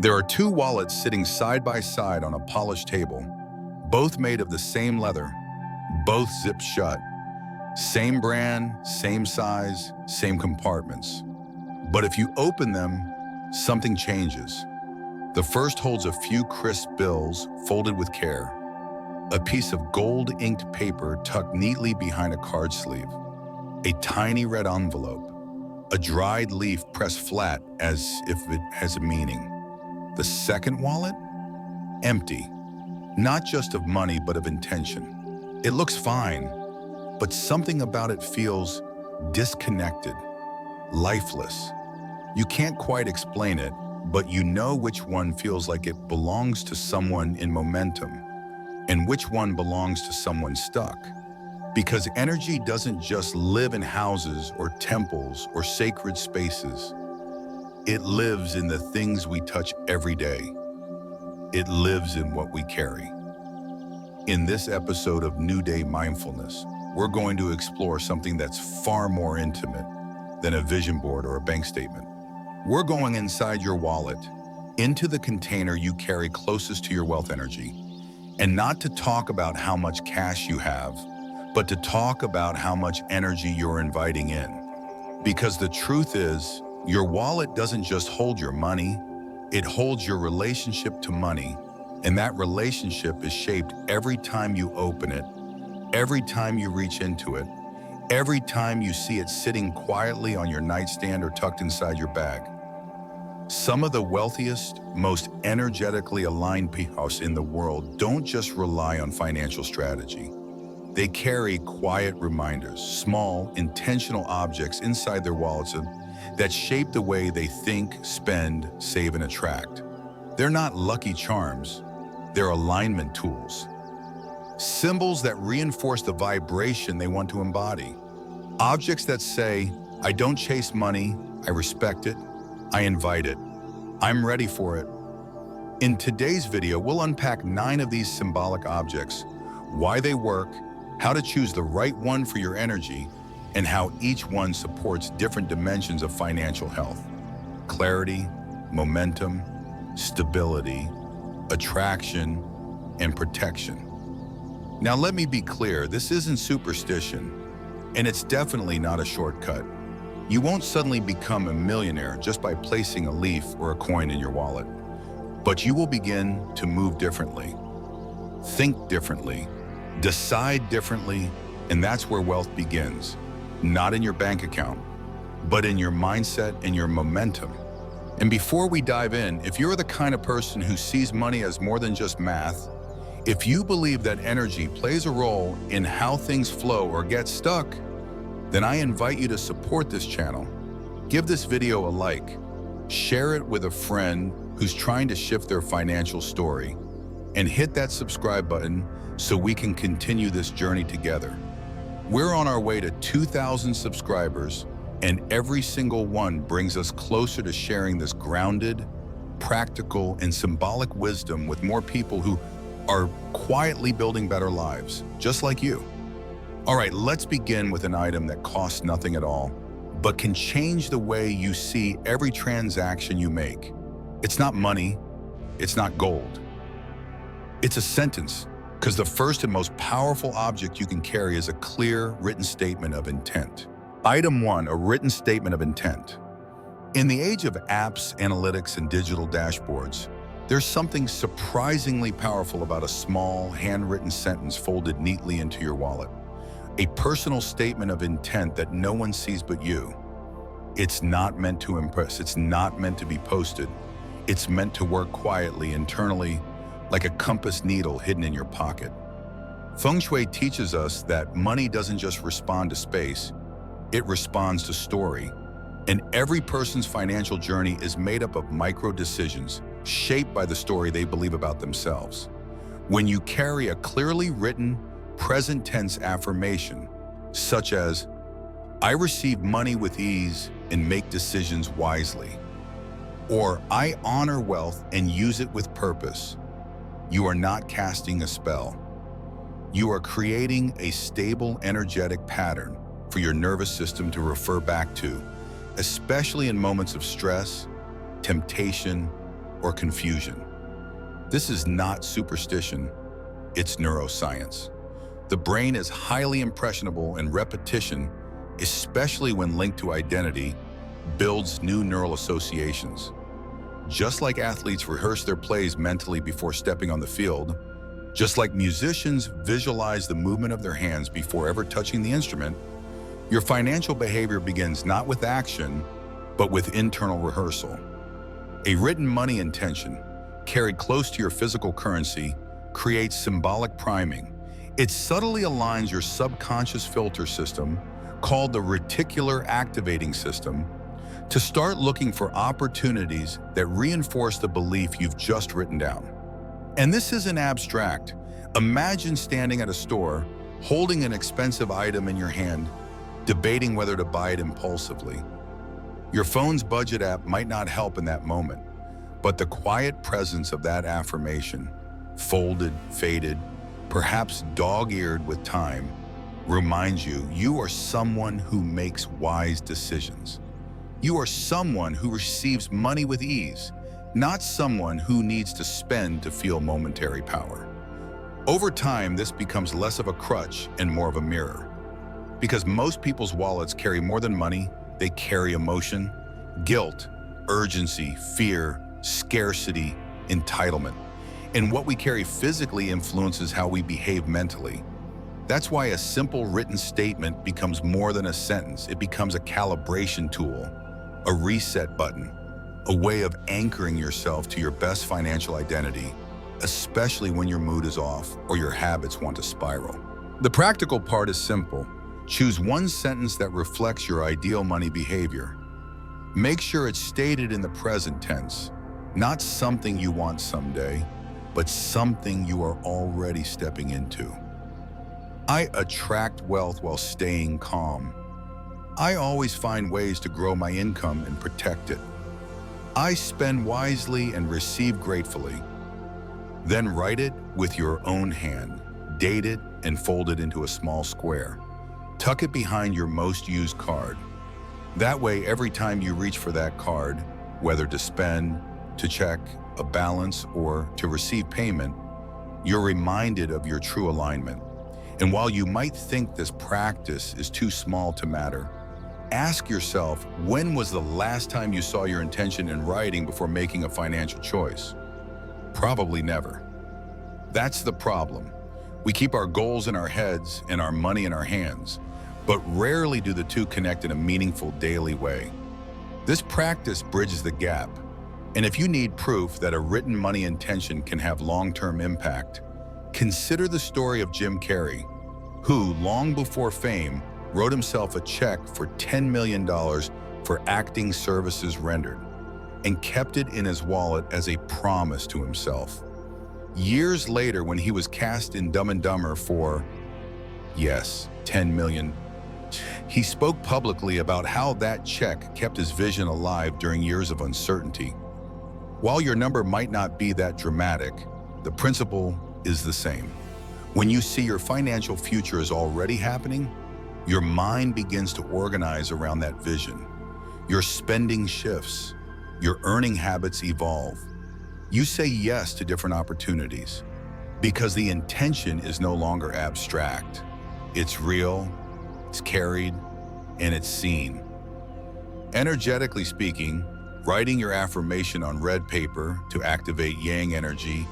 There are two wallets sitting side by side on a polished table, both made of the same leather, both zipped shut. Same brand, same size, same compartments. But if you open them, something changes. The first holds a few crisp bills folded with care, a piece of gold-inked paper tucked neatly behind a card sleeve, a tiny red envelope, a dried leaf pressed flat as if it has a meaning. The second wallet? Empty. Not just of money, but of intention. It looks fine, but something about it feels disconnected, lifeless. You can't quite explain it, but you know which one feels like it belongs to someone in momentum and which one belongs to someone stuck. Because energy doesn't just live in houses or temples or sacred spaces. It lives in the things we touch every day. It lives in what we carry. In this episode of New Day Mindfulness, we're going to explore something that's far more intimate than a vision board or a bank statement. We're going inside your wallet, into the container you carry closest to your wealth energy, and not to talk about how much cash you have, but to talk about how much energy you're inviting in. Because the truth is, your wallet doesn't just hold your money, it holds your relationship to money, and that relationship is shaped every time you open it, every time you reach into it, every time you see it sitting quietly on your nightstand or tucked inside your bag. Some of the wealthiest, most energetically aligned people in the world don't just rely on financial strategy. They carry quiet reminders, small, intentional objects inside their wallets that shape the way they think, spend, save, and attract. They're not lucky charms, they're alignment tools. Symbols that reinforce the vibration they want to embody. Objects that say, I don't chase money, I respect it, I invite it, I'm ready for it. In today's video, we'll unpack 9 of these symbolic objects, why they work, how to choose the right one for your energy, and how each one supports different dimensions of financial health. Clarity, momentum, stability, attraction, and protection. Now let me be clear, this isn't superstition, and it's definitely not a shortcut. You won't suddenly become a millionaire just by placing a leaf or a coin in your wallet, but you will begin to move differently, think differently, decide differently, and that's where wealth begins. Not in your bank account, but in your mindset and your momentum. And before we dive in, if you're the kind of person who sees money as more than just math, if you believe that energy plays a role in how things flow or get stuck, then I invite you to support this channel. Give this video a like, share it with a friend who's trying to shift their financial story, and hit that subscribe button so we can continue this journey together. We're on our way to 2,000 subscribers, and every single one brings us closer to sharing this grounded, practical, and symbolic wisdom with more people who are quietly building better lives, just like you. All right, let's begin with an item that costs nothing at all, but can change the way you see every transaction you make. It's not money, it's not gold. It's a sentence, because the first and most powerful object you can carry is a clear, written statement of intent. Item 1, a written statement of intent. In the age of apps, analytics, and digital dashboards, there's something surprisingly powerful about a small, handwritten sentence folded neatly into your wallet. A personal statement of intent that no one sees but you. It's not meant to impress, it's not meant to be posted. It's meant to work quietly, internally, like a compass needle hidden in your pocket. Feng Shui teaches us that money doesn't just respond to space, it responds to story. And every person's financial journey is made up of micro decisions, shaped by the story they believe about themselves. When you carry a clearly written, present tense affirmation, such as, I receive money with ease and make decisions wisely, or I honor wealth and use it with purpose, you are not casting a spell. You are creating a stable, energetic pattern for your nervous system to refer back to, especially in moments of stress, temptation, or confusion. This is not superstition, it's neuroscience. The brain is highly impressionable, and repetition, especially when linked to identity, builds new neural associations. Just like athletes rehearse their plays mentally before stepping on the field, just like musicians visualize the movement of their hands before ever touching the instrument, your financial behavior begins not with action, but with internal rehearsal. A written money intention, carried close to your physical currency, creates symbolic priming. It subtly aligns your subconscious filter system, called the reticular activating system, to start looking for opportunities that reinforce the belief you've just written down. And this isn't abstract. Imagine standing at a store, holding an expensive item in your hand, debating whether to buy it impulsively. Your phone's budget app might not help in that moment, but the quiet presence of that affirmation, folded, faded, perhaps dog-eared with time, reminds you you are someone who makes wise decisions. You are someone who receives money with ease, not someone who needs to spend to feel momentary power. Over time, this becomes less of a crutch and more of a mirror. Because most people's wallets carry more than money, they carry emotion, guilt, urgency, fear, scarcity, entitlement. And what we carry physically influences how we behave mentally. That's why a simple written statement becomes more than a sentence. It becomes a calibration tool, a reset button, a way of anchoring yourself to your best financial identity, especially when your mood is off or your habits want to spiral. The practical part is simple. Choose one sentence that reflects your ideal money behavior. Make sure it's stated in the present tense, not something you want someday, but something you are already stepping into. I attract wealth while staying calm. I always find ways to grow my income and protect it. I spend wisely and receive gratefully. Then write it with your own hand, date it, and fold it into a small square. Tuck it behind your most used card. That way, every time you reach for that card, whether to spend, to check a balance, or to receive payment, you're reminded of your true alignment. And while you might think this practice is too small to matter, ask yourself, when was the last time you saw your intention in writing before making a financial choice? Probably never. That's the problem. We keep our goals in our heads and our money in our hands, but rarely do the two connect in a meaningful daily way. This practice bridges the gap. And if you need proof that a written money intention can have long-term impact, consider the story of Jim Carrey, who, long before fame, wrote himself a check for $10 million for acting services rendered and kept it in his wallet as a promise to himself. Years later, when he was cast in Dumb and Dumber for, yes, $10 million, he spoke publicly about how that check kept his vision alive during years of uncertainty. While your number might not be that dramatic, the principle is the same. When you see your financial future is already happening, your mind begins to organize around that vision. Your spending shifts, your earning habits evolve. You say yes to different opportunities because the intention is no longer abstract. It's real, it's carried, and it's seen. Energetically speaking, writing your affirmation on red paper to activate yang energy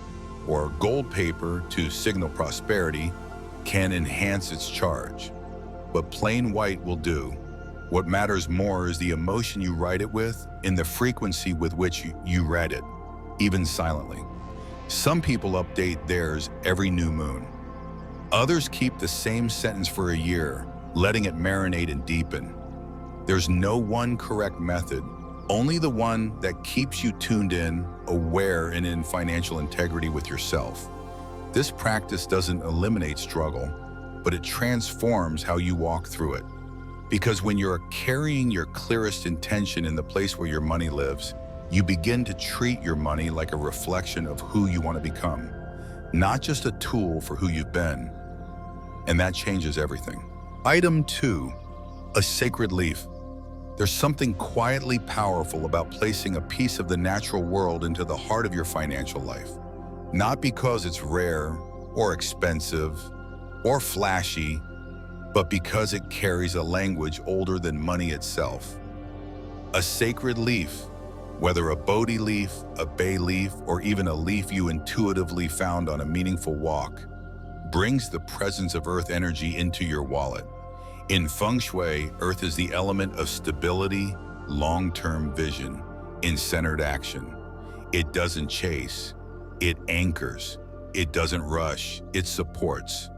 or gold paper to signal prosperity can enhance its charge. But plain white will do. What matters more is the emotion you write it with and the frequency with which you read it, even silently. Some people update theirs every new moon. Others keep the same sentence for a year, letting it marinate and deepen. There's no one correct method, only the one that keeps you tuned in, aware, and in financial integrity with yourself. This practice doesn't eliminate struggle, but it transforms how you walk through it. Because when you're carrying your clearest intention in the place where your money lives, you begin to treat your money like a reflection of who you want to become, not just a tool for who you've been. And that changes everything. Item 2, a sacred leaf. There's something quietly powerful about placing a piece of the natural world into the heart of your financial life. Not because it's rare or expensive or flashy, but because it carries a language older than money itself. A sacred leaf, whether a Bodhi leaf, a bay leaf, or even a leaf you intuitively found on a meaningful walk, brings the presence of earth energy into your wallet. In Feng Shui, earth is the element of stability, long-term vision, in centered action. It doesn't chase, it anchors. It doesn't rush, it supports.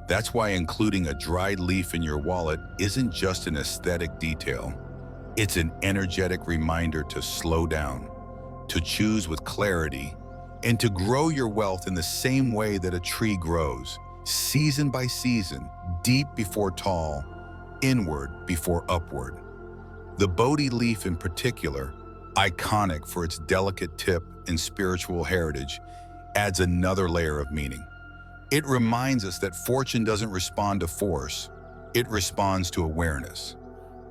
That's why including a dried leaf in your wallet isn't just an aesthetic detail. It's an energetic reminder to slow down, to choose with clarity, and to grow your wealth in the same way that a tree grows, season by season, deep before tall, inward before upward. The Bodhi leaf in particular, iconic for its delicate tip and spiritual heritage, adds another layer of meaning. It reminds us that fortune doesn't respond to force, it responds to awareness.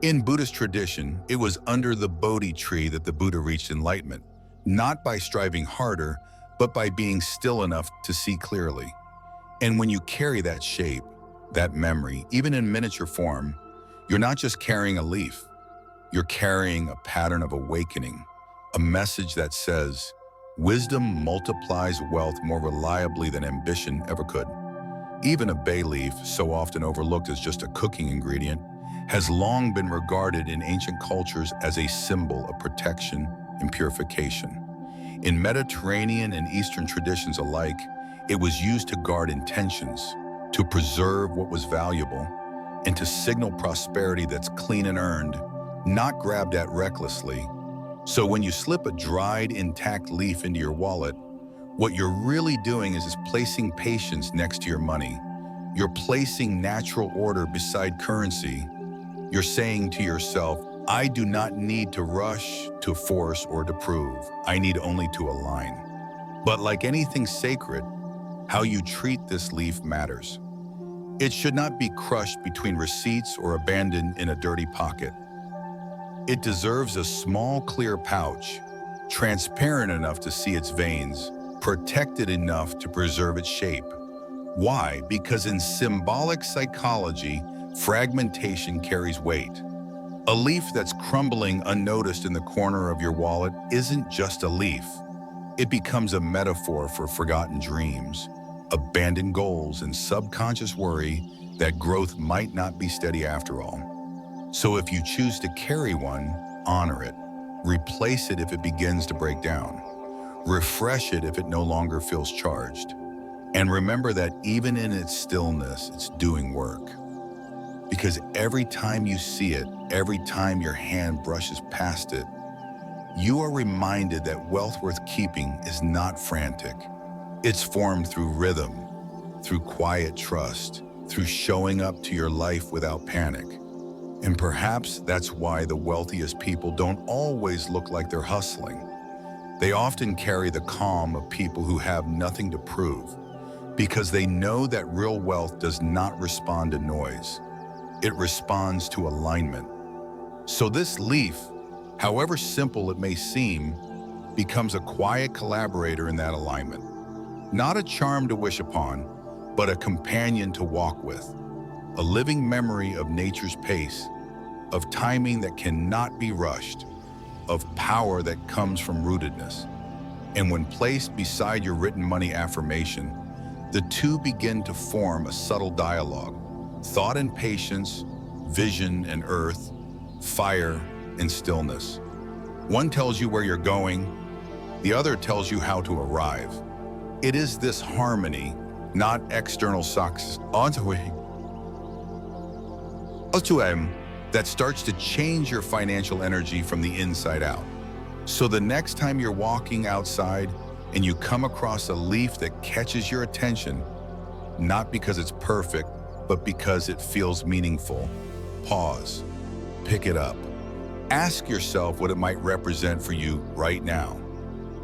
In Buddhist tradition, it was under the Bodhi tree that the Buddha reached enlightenment, not by striving harder, but by being still enough to see clearly. And when you carry that shape, that memory, even in miniature form, you're not just carrying a leaf, you're carrying a pattern of awakening, a message that says, wisdom multiplies wealth more reliably than ambition ever could. Even a bay leaf, so often overlooked as just a cooking ingredient, has long been regarded in ancient cultures as a symbol of protection and purification. In Mediterranean and Eastern traditions alike, it was used to guard intentions, to preserve what was valuable, and to signal prosperity that's clean and earned, not grabbed at recklessly. So when you slip a dried, intact leaf into your wallet, what you're really doing is placing patience next to your money. You're placing natural order beside currency. You're saying to yourself, I do not need to rush, to force, or to prove. I need only to align. But like anything sacred, how you treat this leaf matters. It should not be crushed between receipts or abandoned in a dirty pocket. It deserves a small, clear pouch, transparent enough to see its veins, protected enough to preserve its shape. Why? Because in symbolic psychology, fragmentation carries weight. A leaf that's crumbling unnoticed in the corner of your wallet isn't just a leaf. It becomes a metaphor for forgotten dreams, abandoned goals, and subconscious worry that growth might not be steady after all. So if you choose to carry one, honor it. Replace it if it begins to break down. Refresh it if it no longer feels charged. And remember that even in its stillness, it's doing work. Because every time you see it, every time your hand brushes past it, you are reminded that wealth worth keeping is not frantic. It's formed through rhythm, through quiet trust, through showing up to your life without panic. And perhaps that's why the wealthiest people don't always look like they're hustling. They often carry the calm of people who have nothing to prove, because they know that real wealth does not respond to noise. It responds to alignment. So this leaf, however simple it may seem, becomes a quiet collaborator in that alignment. Not a charm to wish upon, but a companion to walk with. A living memory of nature's pace, of timing that cannot be rushed, of power that comes from rootedness. And when placed beside your written money affirmation, the two begin to form a subtle dialogue. Thought and patience, vision and earth, fire and stillness. One tells you where you're going, the other tells you how to arrive. It is this harmony, not external success, that starts to change your financial energy from the inside out. So the next time you're walking outside and you come across a leaf that catches your attention, not because it's perfect, but because it feels meaningful, pause, pick it up. Ask yourself what it might represent for you right now.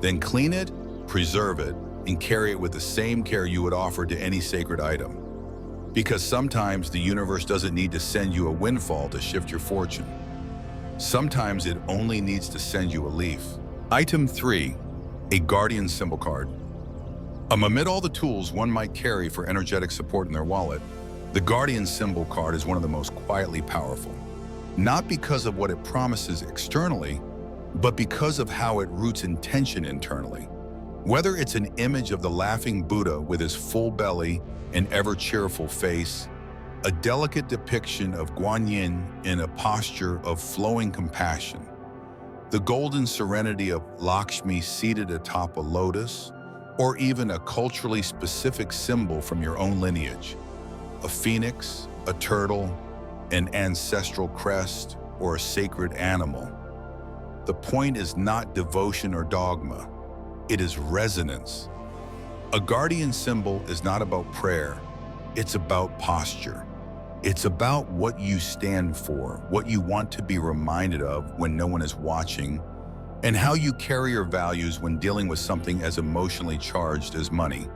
Then clean it, preserve it, and carry it with the same care you would offer to any sacred item. Because sometimes the universe doesn't need to send you a windfall to shift your fortune. Sometimes it only needs to send you a leaf. Item 3. A guardian symbol card. Amid all the tools one might carry for energetic support in their wallet, the guardian symbol card is one of the most quietly powerful. Not because of what it promises externally, but because of how it roots intention internally. Whether it's an image of the laughing Buddha with his full belly and ever-cheerful face, a delicate depiction of Guanyin in a posture of flowing compassion, the golden serenity of Lakshmi seated atop a lotus, or even a culturally specific symbol from your own lineage, a phoenix, a turtle, an ancestral crest, or a sacred animal. The point is not devotion or dogma, it is resonance. A guardian symbol is not about prayer, it's about posture. It's about what you stand for, what you want to be reminded of when no one is watching, and how you carry your values when dealing with something as emotionally charged as money.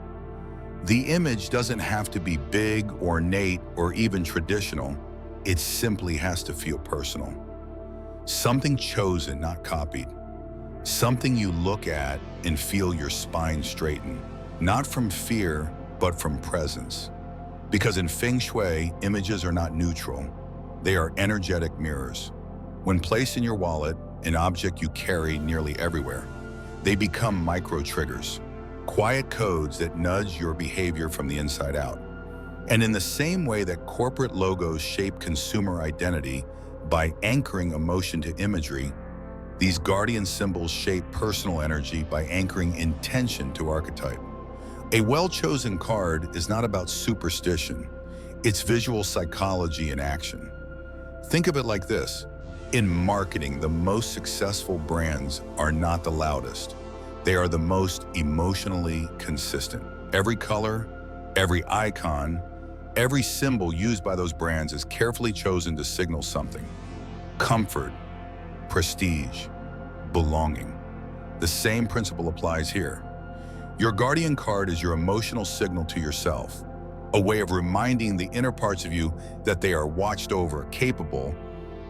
The image doesn't have to be big, ornate, or even traditional. It simply has to feel personal. Something chosen, not copied. Something you look at and feel your spine straighten, not from fear, but from presence. Because in Feng Shui, images are not neutral. They are energetic mirrors. When placed in your wallet, an object you carry nearly everywhere, they become micro-triggers, quiet codes that nudge your behavior from the inside out. And in the same way that corporate logos shape consumer identity by anchoring emotion to imagery, these guardian symbols shape personal energy by anchoring intention to archetype. A well-chosen card is not about superstition, it's visual psychology in action. Think of it like this. In marketing, the most successful brands are not the loudest. They are the most emotionally consistent. Every color, every icon, every symbol used by those brands is carefully chosen to signal something. Comfort, prestige, belonging. The same principle applies here. Your guardian card is your emotional signal to yourself, a way of reminding the inner parts of you that they are watched over, capable,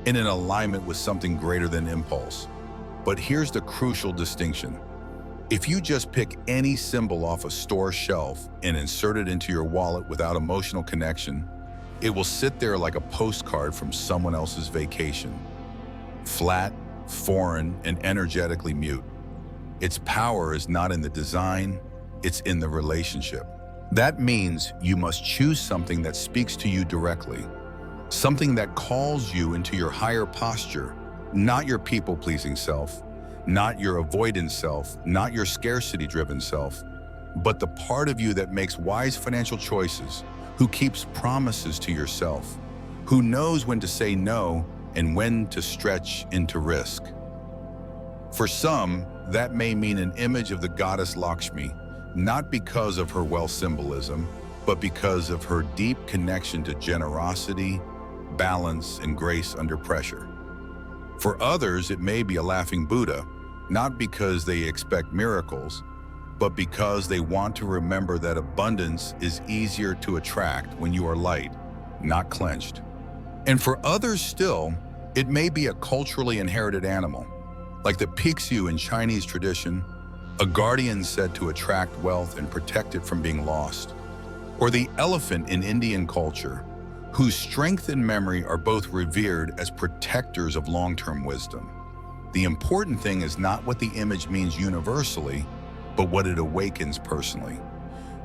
and in alignment with something greater than impulse. But here's the crucial distinction. If you just pick any symbol off a store shelf and insert it into your wallet without emotional connection, it will sit there like a postcard from someone else's vacation. Flat, foreign, and energetically mute. Its power is not in the design, it's in the relationship. That means you must choose something that speaks to you directly, something that calls you into your higher posture, not your people-pleasing self, not your avoidance self, not your scarcity-driven self, but the part of you that makes wise financial choices, who keeps promises to yourself, who knows when to say no and when to stretch into risk. For some, that may mean an image of the goddess Lakshmi, not because of her wealth symbolism, but because of her deep connection to generosity, balance, and grace under pressure. For others, it may be a laughing Buddha, not because they expect miracles, but because they want to remember that abundance is easier to attract when you are light, not clenched. And for others still, it may be a culturally inherited animal, like the Pixiu in Chinese tradition, a guardian said to attract wealth and protect it from being lost, or the elephant in Indian culture, whose strength and memory are both revered as protectors of long-term wisdom. The important thing is not what the image means universally, but what it awakens personally.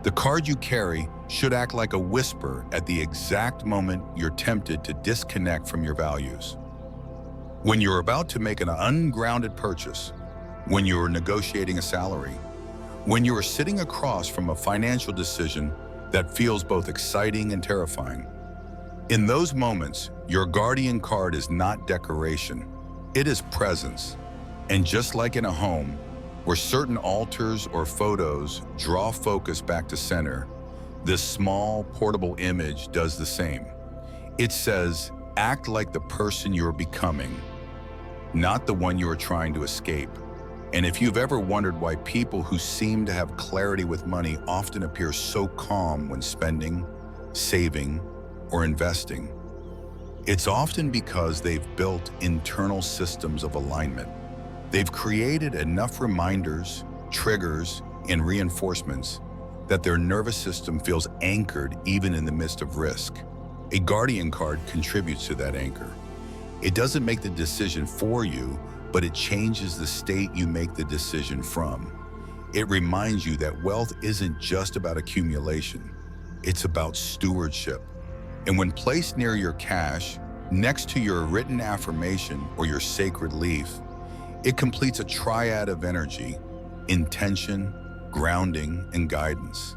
The card you carry should act like a whisper at the exact moment you're tempted to disconnect from your values. When you're about to make an ungrounded purchase, when you're negotiating a salary, when you're sitting across from a financial decision that feels both exciting and terrifying. In those moments, your guardian card is not decoration, it is presence. And just like in a home, where certain altars or photos draw focus back to center, this small, portable image does the same. It says, act like the person you're becoming, not the one you are trying to escape. And if you've ever wondered why people who seem to have clarity with money often appear so calm when spending, saving, or investing, It's often because they've built internal systems of alignment. They've created enough reminders, triggers, and reinforcements that their nervous system feels anchored even in the midst of risk. A guardian card contributes to that anchor. It doesn't make the decision for you, but it changes the state you make the decision from. It reminds you that wealth isn't just about accumulation, it's about stewardship. And when placed near your cash, next to your written affirmation or your sacred leaf, it completes a triad of energy: intention, grounding, and guidance.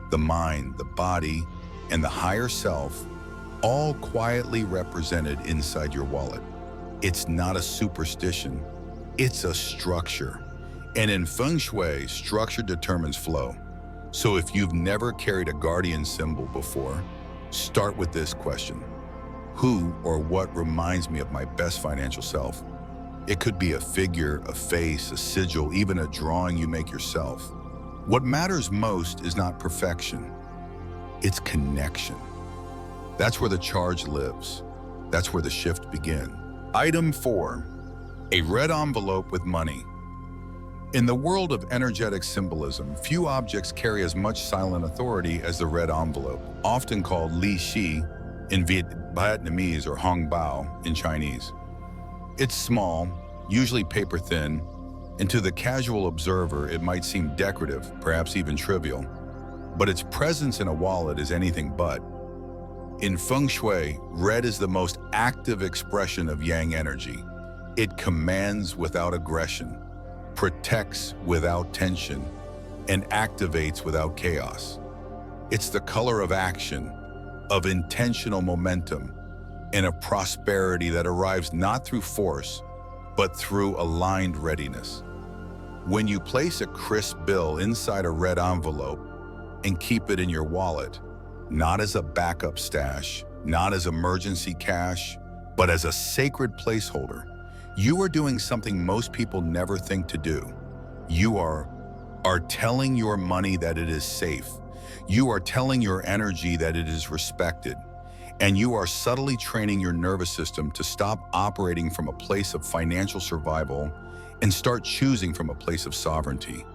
The mind, the body, and the higher self, all quietly represented inside your wallet. It's not a superstition, it's a structure. And in Feng Shui, structure determines flow. So if you've never carried a guardian symbol before, start with this question: who or what reminds me of my best financial self? It could be a figure, a face, a sigil, even a drawing you make yourself. What matters most is not perfection, it's connection. That's where the charge lives. That's where the shift begins. Item 4, a red envelope with money. In the world of energetic symbolism, few objects carry as much silent authority as the red envelope, often called Li Shi in Vietnamese or Hong Bao in Chinese. It's small, usually paper thin, and to the casual observer it might seem decorative, perhaps even trivial. But its presence in a wallet is anything but. In Feng Shui, red is the most active expression of yang energy. It commands without aggression, protects without tension, and activates without chaos. It's the color of action, of intentional momentum, and of prosperity that arrives not through force, but through aligned readiness. When you place a crisp bill inside a red envelope and keep it in your wallet, not as a backup stash, not as emergency cash, but as a sacred placeholder, you are doing something most people never think to do. You are telling your money that it is safe. You are telling your energy that it is respected. And you are subtly training your nervous system to stop operating from a place of financial survival and start choosing from a place of sovereignty.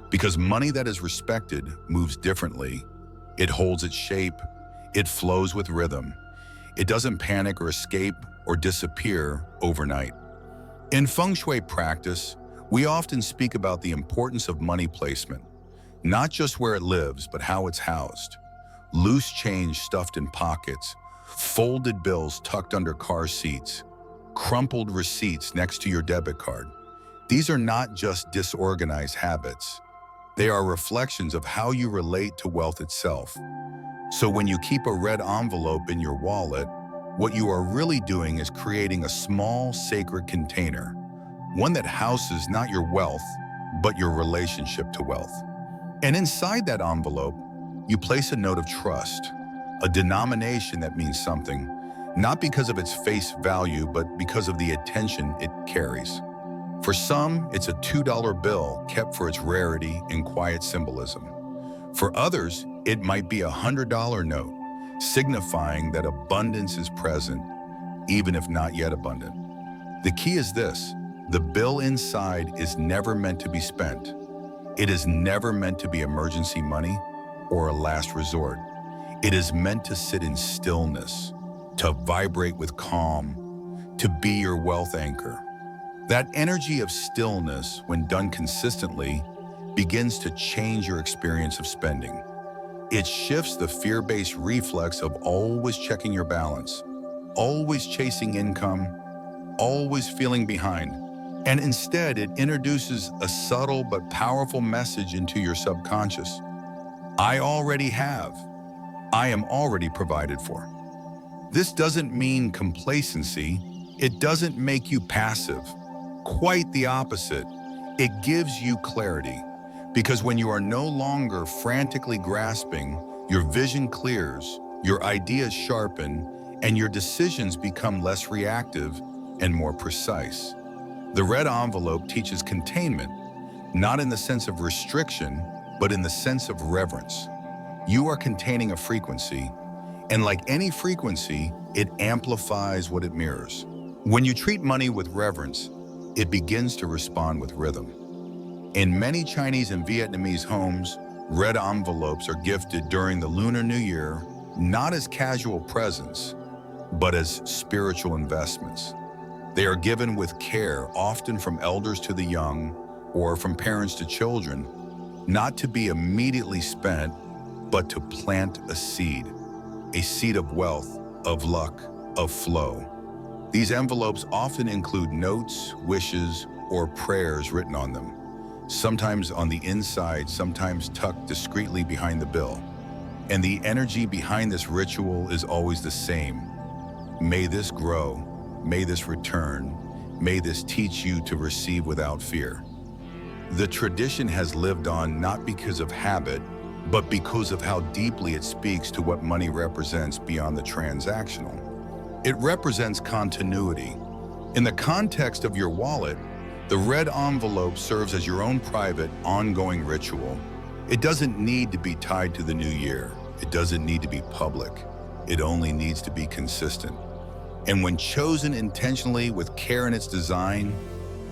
Because money that is respected moves differently. It holds its shape. It flows with rhythm. It doesn't panic or escape or disappear overnight. In Feng Shui practice, we often speak about the importance of money placement, not just where it lives, but how it's housed. Loose change stuffed in pockets, folded bills tucked under car seats, crumpled receipts next to your debit card. These are not just disorganized habits. They are reflections of how you relate to wealth itself. So when you keep a red envelope in your wallet, what you are really doing is creating a small, sacred container, one that houses not your wealth, but your relationship to wealth. And inside that envelope, you place a note of trust, a denomination that means something, not because of its face value, but because of the attention it carries. For some, it's a $2 bill kept for its rarity and quiet symbolism. For others, it might be a $100 note, signifying that abundance is present, even if not yet abundant. The key is this: the bill inside is never meant to be spent. It is never meant to be emergency money or a last resort. It is meant to sit in stillness, to vibrate with calm, to be your wealth anchor. That energy of stillness, when done consistently, begins to change your experience of spending. It shifts the fear-based reflex of always checking your balance, always chasing income, always feeling behind. And instead, it introduces a subtle but powerful message into your subconscious. I already have. I am already provided for. This doesn't mean complacency. It doesn't make you passive. Quite the opposite. It gives you clarity. Because when you are no longer frantically grasping, your vision clears, your ideas sharpen, and your decisions become less reactive and more precise. The red envelope teaches containment, not in the sense of restriction, but in the sense of reverence. You are containing a frequency, And like any frequency, it amplifies what it mirrors. When you treat money with reverence, it begins to respond with rhythm. In many Chinese and Vietnamese homes, red envelopes are gifted during the Lunar New Year, not as casual presents, but as spiritual investments. They are given with care, often from elders to the young, or from parents to children, not to be immediately spent, but to plant a seed of wealth, of luck, of flow. These envelopes often include notes, wishes, or prayers written on them, sometimes on the inside, sometimes tucked discreetly behind the bill. And the energy behind this ritual is always the same. May this grow, may this return, may this teach you to receive without fear. The tradition has lived on not because of habit, but because of how deeply it speaks to what money represents beyond the transactional. It represents continuity. In the context of your wallet, the red envelope serves as your own private, ongoing ritual. It doesn't need to be tied to the new year. It doesn't need to be public. It only needs to be consistent. And when chosen intentionally, with care in its design,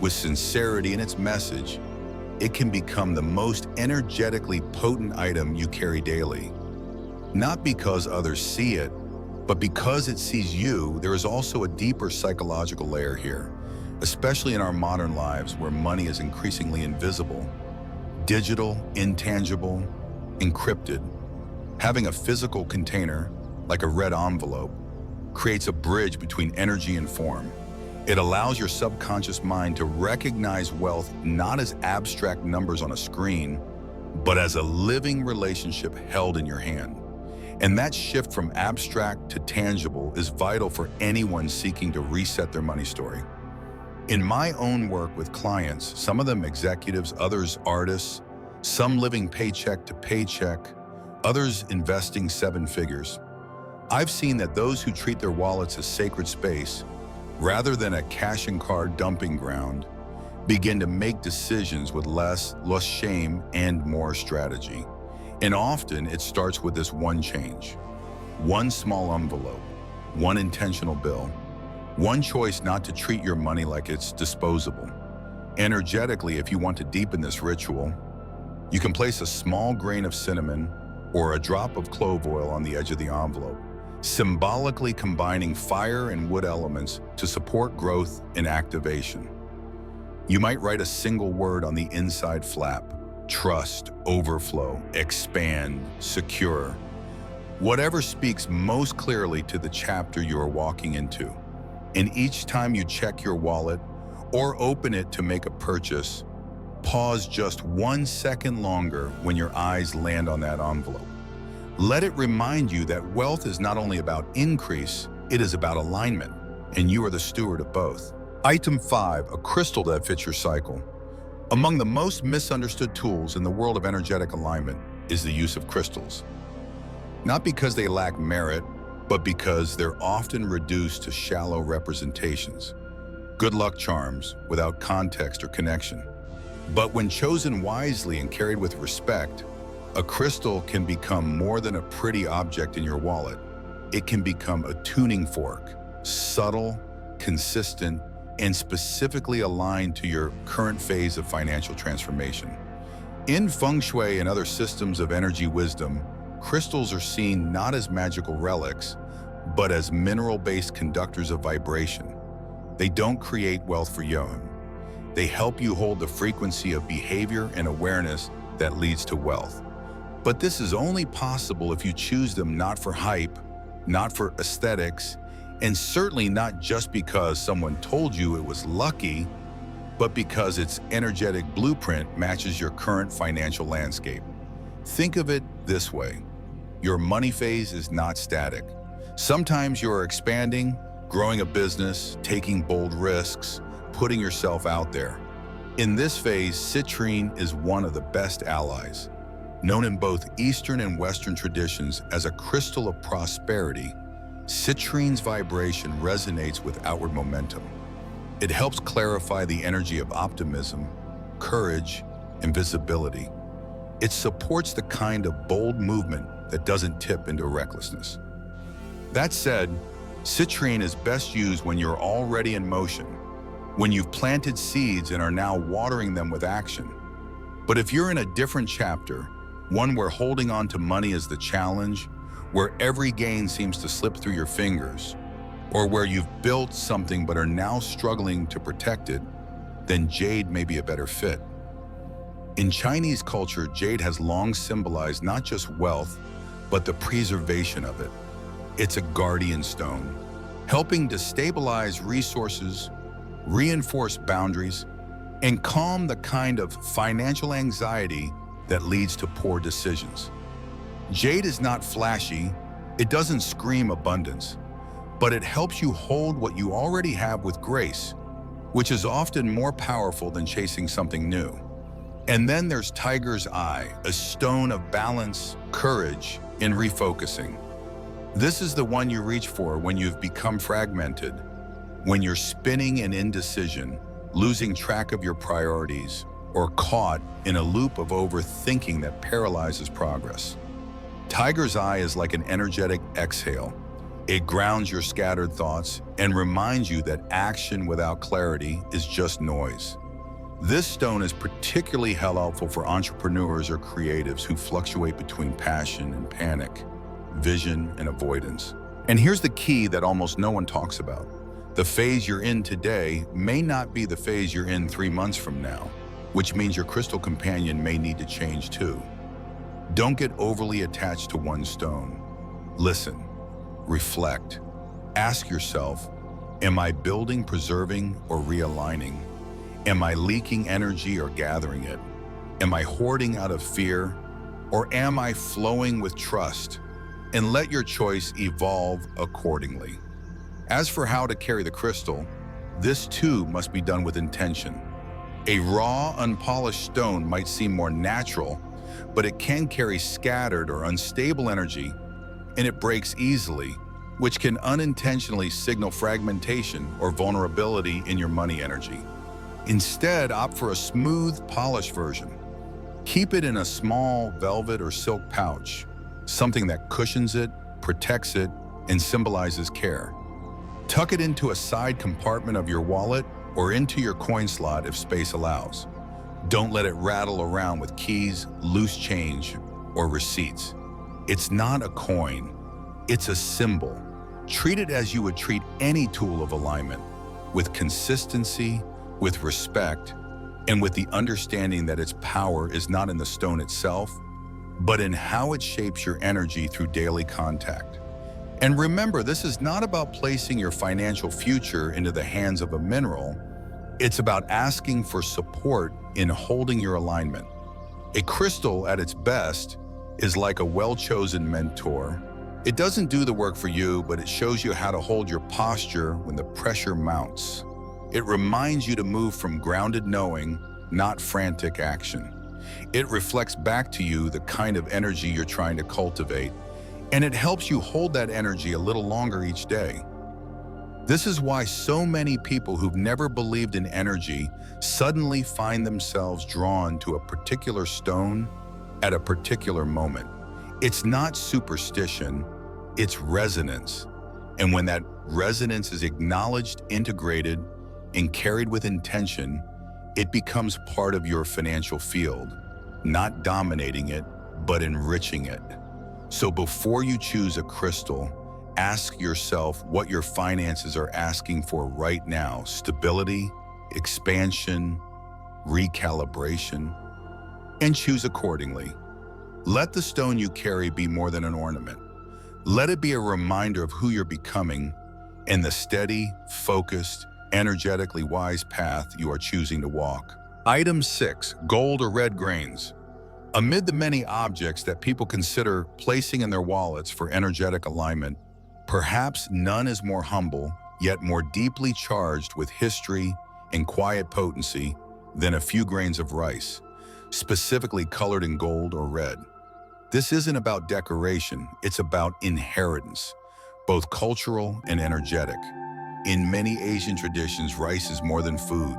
with sincerity in its message, it can become the most energetically potent item you carry daily. Not because others see it, but because it sees you. There is also a deeper psychological layer here, especially in our modern lives where money is increasingly invisible, digital, intangible, encrypted. Having a physical container, like a red envelope, creates a bridge between energy and form. It allows your subconscious mind to recognize wealth not as abstract numbers on a screen, but as a living relationship held in your hand. And that shift from abstract to tangible is vital for anyone seeking to reset their money story. In my own work with clients, some of them executives, others artists, some living paycheck to paycheck, others investing seven figures, I've seen that those who treat their wallets as sacred space, rather than a cash and card dumping ground, begin to make decisions with less shame and more strategy. And often it starts with this one change, one small envelope, one intentional bill, one choice not to treat your money like it's disposable. Energetically, if you want to deepen this ritual, you can place a small grain of cinnamon or a drop of clove oil on the edge of the envelope, symbolically combining fire and wood elements to support growth and activation. You might write a single word on the inside flap: trust, overflow, expand, secure. Whatever speaks most clearly to the chapter you are walking into. And each time you check your wallet or open it to make a purchase, pause just 1 second longer when your eyes land on that envelope. Let it remind you that wealth is not only about increase, it is about alignment, and you are the steward of both. Item 5, a crystal that fits your cycle. Among the most misunderstood tools in the world of energetic alignment is the use of crystals. Not because they lack merit, but because they're often reduced to shallow representations, good luck charms without context or connection. But when chosen wisely and carried with respect, a crystal can become more than a pretty object in your wallet. It can become a tuning fork, subtle, consistent, and specifically aligned to your current phase of financial transformation. In Feng Shui and other systems of energy wisdom, crystals are seen not as magical relics, but as mineral-based conductors of vibration. They don't create wealth for you. They help you hold the frequency of behavior and awareness that leads to wealth. But this is only possible if you choose them not for hype, not for aesthetics, and certainly not just because someone told you it was lucky, but because its energetic blueprint matches your current financial landscape. Think of it this way: your money phase is not static. Sometimes you are expanding, growing a business, taking bold risks, putting yourself out there. In this phase, citrine is one of the best allies. Known in both Eastern and Western traditions as a crystal of prosperity, citrine's vibration resonates with outward momentum. It helps clarify the energy of optimism, courage, and visibility. It supports the kind of bold movement that doesn't tip into recklessness. That said, citrine is best used when you're already in motion, when you've planted seeds and are now watering them with action. But if you're in a different chapter, one where holding on to money is the challenge, where every gain seems to slip through your fingers, or where you've built something but are now struggling to protect it, then jade may be a better fit. In Chinese culture, jade has long symbolized not just wealth, but the preservation of it. It's a guardian stone, helping to stabilize resources, reinforce boundaries, and calm the kind of financial anxiety that leads to poor decisions. Jade is not flashy, it doesn't scream abundance, but it helps you hold what you already have with grace, which is often more powerful than chasing something new. And then there's Tiger's Eye, a stone of balance, courage, and refocusing. This is the one you reach for when you've become fragmented, when you're spinning in indecision, losing track of your priorities, or caught in a loop of overthinking that paralyzes progress. Tiger's Eye is like an energetic exhale. It grounds your scattered thoughts and reminds you that action without clarity is just noise. This stone is particularly helpful for entrepreneurs or creatives who fluctuate between passion and panic, vision and avoidance. And here's the key that almost no one talks about. The phase you're in today may not be the phase you're in 3 months from now, which means your crystal companion may need to change too. Don't get overly attached to one stone. Listen, reflect, ask yourself, am I building, preserving, or realigning? Am I leaking energy or gathering it? Am I hoarding out of fear, or am I flowing with trust? And let your choice evolve accordingly. As for how to carry the crystal, this too must be done with intention. A raw, unpolished stone might seem more natural, but it can carry scattered or unstable energy, and it breaks easily, which can unintentionally signal fragmentation or vulnerability in your money energy. Instead, opt for a smooth, polished version. Keep it in a small velvet or silk pouch, something that cushions it, protects it, and symbolizes care. Tuck it into a side compartment of your wallet or into your coin slot if space allows. Don't let it rattle around with keys, loose change, or receipts. It's not a coin, it's a symbol. Treat it as you would treat any tool of alignment, with consistency, with respect, and with the understanding that its power is not in the stone itself, but in how it shapes your energy through daily contact. And remember, this is not about placing your financial future into the hands of a mineral. It's about asking for support in holding your alignment. A crystal at its best is like a well-chosen mentor. It doesn't do the work for you, but it shows you how to hold your posture when the pressure mounts. It reminds you to move from grounded knowing, not frantic action. It reflects back to you the kind of energy you're trying to cultivate, and it helps you hold that energy a little longer each day. This is why so many people who've never believed in energy suddenly find themselves drawn to a particular stone at a particular moment. It's not superstition, it's resonance. And when that resonance is acknowledged, integrated, and carried with intention, it becomes part of your financial field, not dominating it, but enriching it. So before you choose a crystal, ask yourself what your finances are asking for right now: stability, expansion, recalibration, and choose accordingly. Let the stone you carry be more than an ornament. Let it be a reminder of who you're becoming and the steady, focused, energetically wise path you are choosing to walk. Item 6, gold or red grains. Amid the many objects that people consider placing in their wallets for energetic alignment, perhaps none is more humble, yet more deeply charged with history and quiet potency than a few grains of rice, specifically colored in gold or red. This isn't about decoration, it's about inheritance, both cultural and energetic. In many Asian traditions, rice is more than food.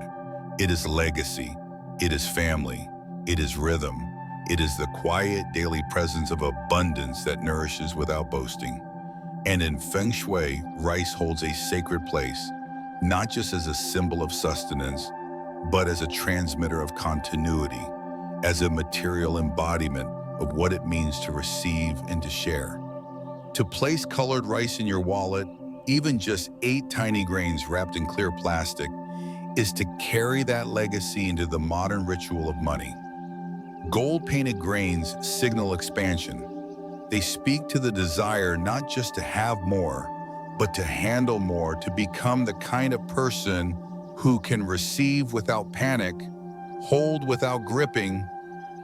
It is legacy, it is family, it is rhythm, it is the quiet daily presence of abundance that nourishes without boasting. And in Feng Shui, rice holds a sacred place, not just as a symbol of sustenance, but as a transmitter of continuity, as a material embodiment of what it means to receive and to share. To place colored rice in your wallet, even just 8 tiny grains wrapped in clear plastic, is to carry that legacy into the modern ritual of money. Gold-painted grains signal expansion. They speak to the desire not just to have more, but to handle more, to become the kind of person who can receive without panic, hold without gripping,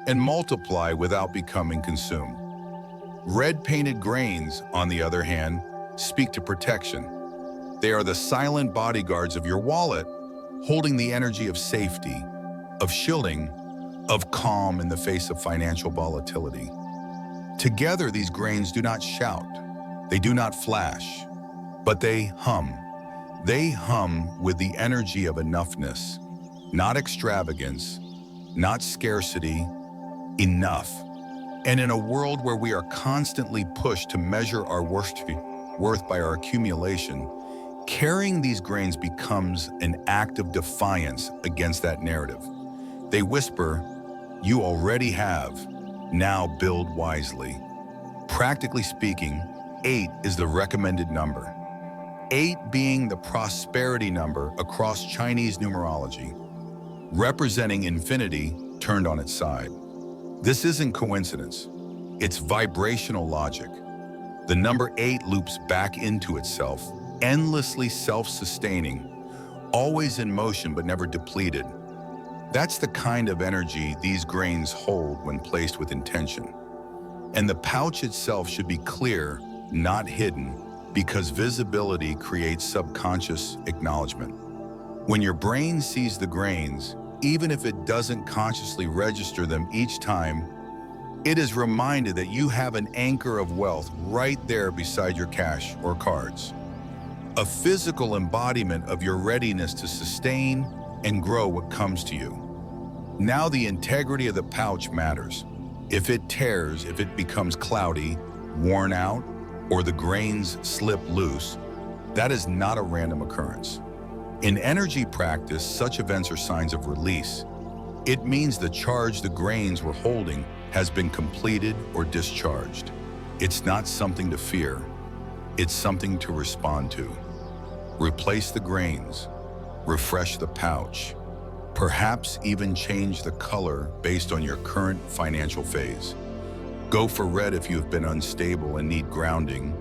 and multiply without becoming consumed. Red-painted grains, on the other hand, speak to protection. They are the silent bodyguards of your wallet, holding the energy of safety, of shielding, of calm in the face of financial volatility. Together, these grains do not shout, they do not flash, but they hum. They hum with the energy of enoughness, not extravagance, not scarcity, enough. And in a world where we are constantly pushed to measure our worth by our accumulation, carrying these grains becomes an act of defiance against that narrative. They whisper, "You already have, now build wisely." Practically speaking, 8 is the recommended number. 8 being the prosperity number across Chinese numerology, representing infinity turned on its side. This isn't coincidence, it's vibrational logic. The number 8 loops back into itself, endlessly self-sustaining, always in motion but never depleted. That's the kind of energy these grains hold when placed with intention. And the pouch itself should be clear, not hidden, because visibility creates subconscious acknowledgement. When your brain sees the grains, even if it doesn't consciously register them each time, it is reminded that you have an anchor of wealth right there beside your cash or cards. A physical embodiment of your readiness to sustain and grow what comes to you. Now the integrity of the pouch matters. If it tears, if it becomes cloudy, worn out, or the grains slip loose, that is not a random occurrence. In energy practice, such events are signs of release. It means the charge the grains were holding has been completed or discharged. It's not something to fear. It's something to respond to. Replace the grains. Refresh the pouch. Perhaps even change the color based on your current financial phase. Go for red if you have been unstable and need grounding,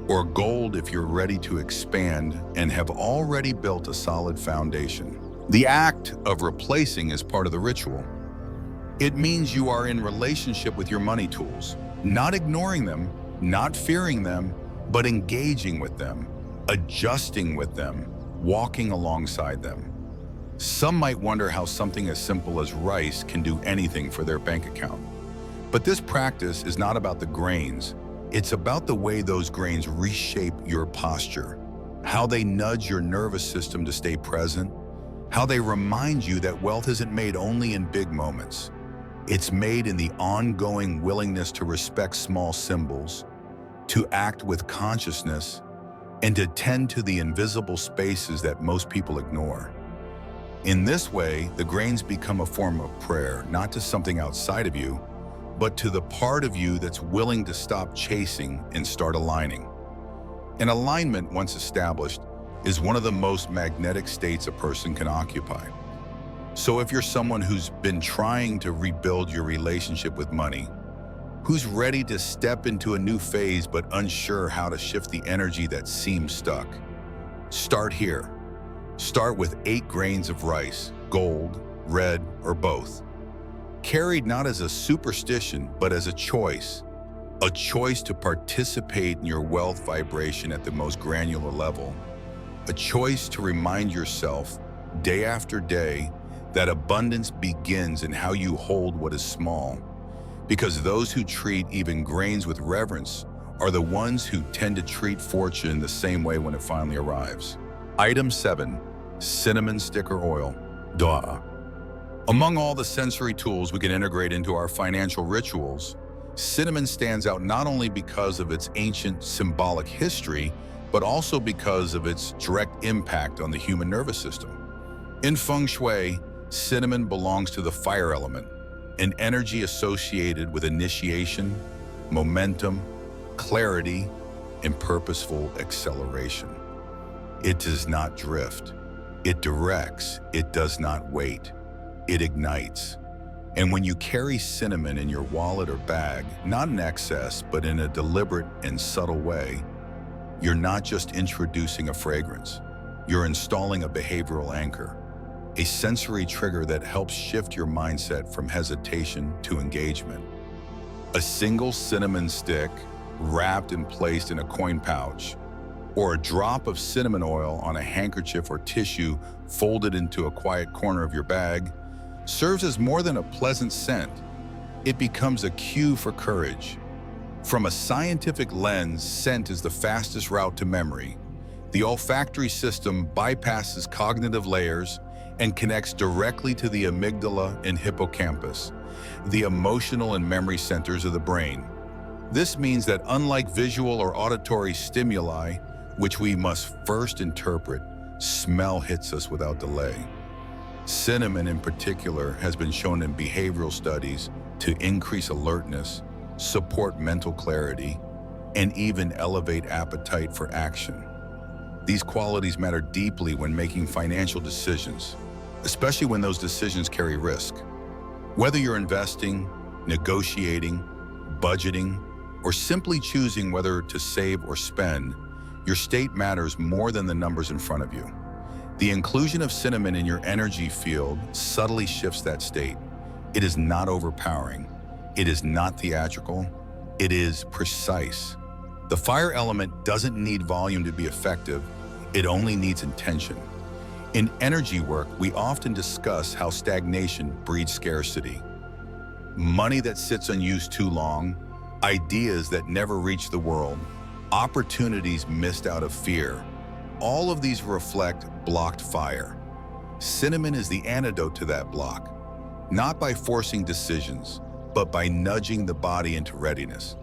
or gold if you're ready to expand and have already built a solid foundation. The act of replacing is part of the ritual. It means you are in relationship with your money tools, not ignoring them, not fearing them, but engaging with them, adjusting with them, walking alongside them. Some might wonder how something as simple as rice can do anything for their bank account. But this practice is not about the grains. It's about the way those grains reshape your posture, how they nudge your nervous system to stay present, how they remind you that wealth isn't made only in big moments. It's made in the ongoing willingness to respect small symbols, to act with consciousness, and to tend to the invisible spaces that most people ignore. In this way, the grains become a form of prayer, not to something outside of you, but to the part of you that's willing to stop chasing and start aligning. An alignment, once established, is one of the most magnetic states a person can occupy. So if you're someone who's been trying to rebuild your relationship with money, who's ready to step into a new phase but unsure how to shift the energy that seems stuck, start here. Start with 8 grains of rice, gold, red, or both. Carried not as a superstition, but as a choice to participate in your wealth vibration at the most granular level, a choice to remind yourself day after day that abundance begins in how you hold what is small, because those who treat even grains with reverence are the ones who tend to treat fortune the same way when it finally arrives. Item 7, cinnamon sticker oil. Duh. Among all the sensory tools we can integrate into our financial rituals, Cinnamon stands out not only because of its ancient symbolic history, but also because of its direct impact on the human nervous system. In Feng Shui, cinnamon belongs to the fire element, an energy associated with initiation, momentum, clarity, and purposeful acceleration. It does not drift. It directs. It does not wait. It ignites. And when you carry cinnamon in your wallet or bag, not in excess, but in a deliberate and subtle way, you're not just introducing a fragrance. You're installing a behavioral anchor, a sensory trigger that helps shift your mindset from hesitation to engagement. A single cinnamon stick, wrapped and placed in a coin pouch, or a drop of cinnamon oil on a handkerchief or tissue folded into a quiet corner of your bag, serves as more than a pleasant scent. It becomes a cue for courage. From a scientific lens, scent is the fastest route to memory. The olfactory system bypasses cognitive layers and connects directly to the amygdala and hippocampus, the emotional and memory centers of the brain. This means that unlike visual or auditory stimuli, which we must first interpret, smell hits us without delay. Cinnamon in particular has been shown in behavioral studies to increase alertness, support mental clarity, and even elevate appetite for action. These qualities matter deeply when making financial decisions, especially when those decisions carry risk. Whether you're investing, negotiating, budgeting, or simply choosing whether to save or spend, your state matters more than the numbers in front of you. The inclusion of cinnamon in your energy field subtly shifts that state. It is not overpowering. It is not theatrical. It is precise. The fire element doesn't need volume to be effective. It only needs intention. In energy work, we often discuss how stagnation breeds scarcity. Money that sits unused too long, ideas that never reach the world, opportunities missed out of fear. All of these reflect blocked fire. Cinnamon is the antidote to that block, not by forcing decisions, but by nudging the body into readiness.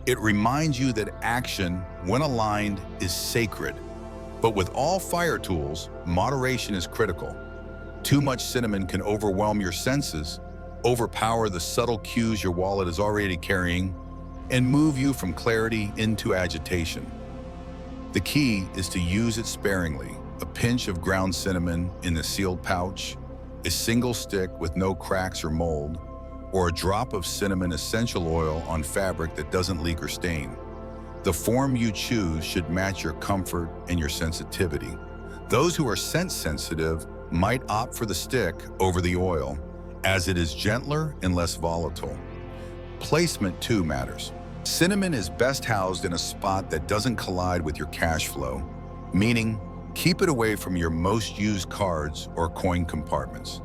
It reminds you that action, when aligned, is sacred. But with all fire tools, moderation is critical. Too much cinnamon can overwhelm your senses, overpower the subtle cues your wallet is already carrying, and move you from clarity into agitation. The key is to use it sparingly. A pinch of ground cinnamon in a sealed pouch, a single stick with no cracks or mold, or a drop of cinnamon essential oil on fabric that doesn't leak or stain. The form you choose should match your comfort and your sensitivity. Those who are scent sensitive might opt for the stick over the oil, as it is gentler and less volatile. Placement too matters. Cinnamon is best housed in a spot that doesn't collide with your cash flow, meaning keep it away from your most used cards or coin compartments.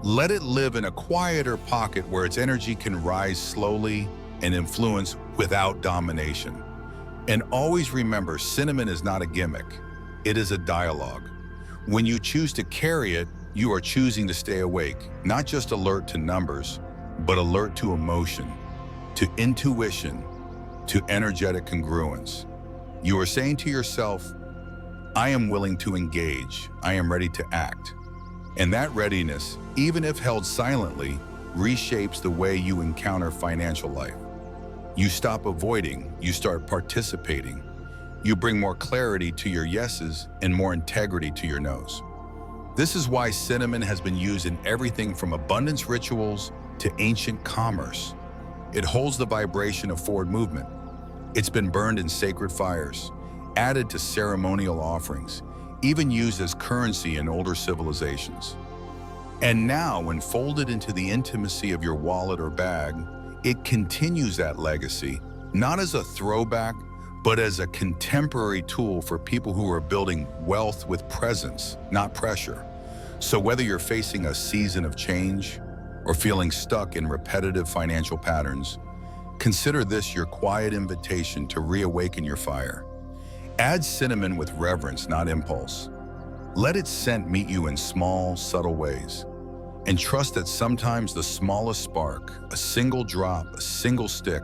Let it live in a quieter pocket where its energy can rise slowly and influence without domination. And always remember, cinnamon is not a gimmick. It is a dialogue. When you choose to carry it, you are choosing to stay awake, not just alert to numbers, but alert to emotion, to intuition, to energetic congruence. You are saying to yourself, I am willing to engage. I am ready to act. And that readiness, even if held silently, reshapes the way you encounter financial life. You stop avoiding, you start participating. You bring more clarity to your yeses and more integrity to your nos. This is why cinnamon has been used in everything from abundance rituals to ancient commerce. It holds the vibration of forward movement. It's been burned in sacred fires, added to ceremonial offerings, even used as currency in older civilizations. And now, when folded into the intimacy of your wallet or bag, it continues that legacy, not as a throwback, but as a contemporary tool for people who are building wealth with presence, not pressure. So whether you're facing a season of change or feeling stuck in repetitive financial patterns, consider this your quiet invitation to reawaken your fire. Add cinnamon with reverence, not impulse. Let its scent meet you in small, subtle ways. And trust that sometimes the smallest spark, a single drop, a single stick,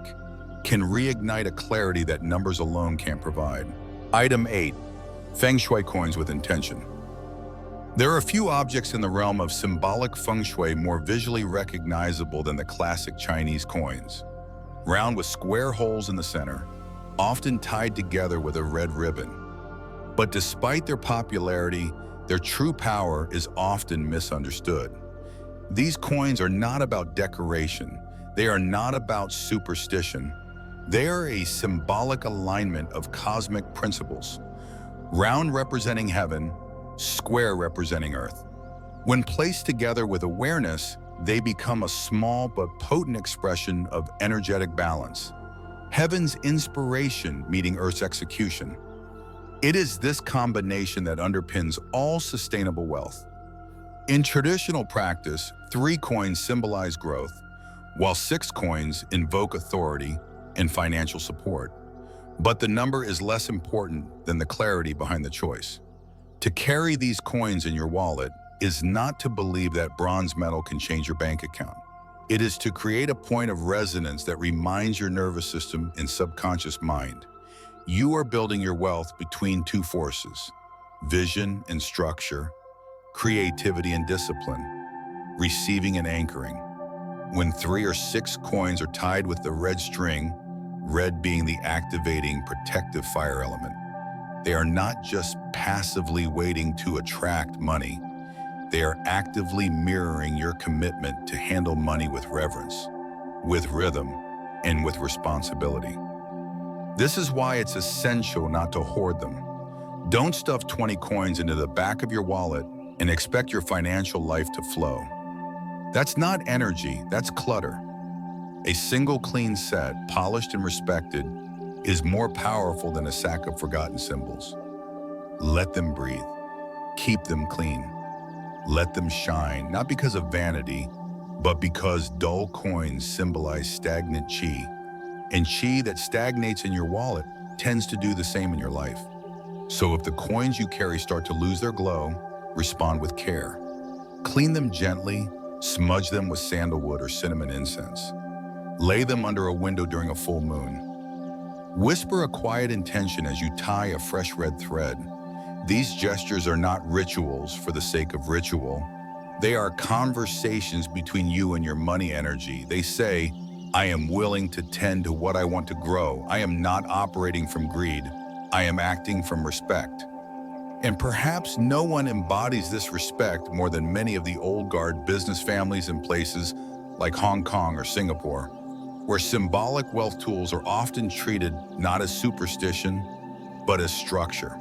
can reignite a clarity that numbers alone can't provide. Item 8. Feng Shui coins with intention. There are a few objects in the realm of symbolic Feng Shui more visually recognizable than the classic Chinese coins. Round with square holes in the center, often tied together with a red ribbon. But despite their popularity, their true power is often misunderstood. These coins are not about decoration. They are not about superstition. They are a symbolic alignment of cosmic principles. Round representing heaven, square representing earth. When placed together with awareness, they become a small but potent expression of energetic balance. Heaven's inspiration meeting Earth's execution. It is this combination that underpins all sustainable wealth. In traditional practice, 3 coins symbolize growth, while 6 coins invoke authority and financial support. But the number is less important than the clarity behind the choice. To carry these coins in your wallet is not to believe that bronze metal can change your bank account. It is to create a point of resonance that reminds your nervous system and subconscious mind. You are building your wealth between 2 forces, vision and structure, creativity and discipline, receiving and anchoring. When 3 or 6 coins are tied with the red string, red being the activating protective fire element, they are not just passively waiting to attract money. They are actively mirroring your commitment to handle money with reverence, with rhythm, and with responsibility. This is why it's essential not to hoard them. Don't stuff 20 coins into the back of your wallet and expect your financial life to flow. That's not energy, that's clutter. A single clean set, polished and respected, is more powerful than a sack of forgotten symbols. Let them breathe. Keep them clean. Let them shine, not because of vanity, but because dull coins symbolize stagnant qi. And qi that stagnates in your wallet tends to do the same in your life. So if the coins you carry start to lose their glow, respond with care. Clean them gently, smudge them with sandalwood or cinnamon incense. Lay them under a window during a full moon. Whisper a quiet intention as you tie a fresh red thread. These gestures are not rituals for the sake of ritual. They are conversations between you and your money energy. They say, I am willing to tend to what I want to grow. I am not operating from greed. I am acting from respect. And perhaps no one embodies this respect more than many of the old guard business families in places like Hong Kong or Singapore, where symbolic wealth tools are often treated not as superstition, but as structure.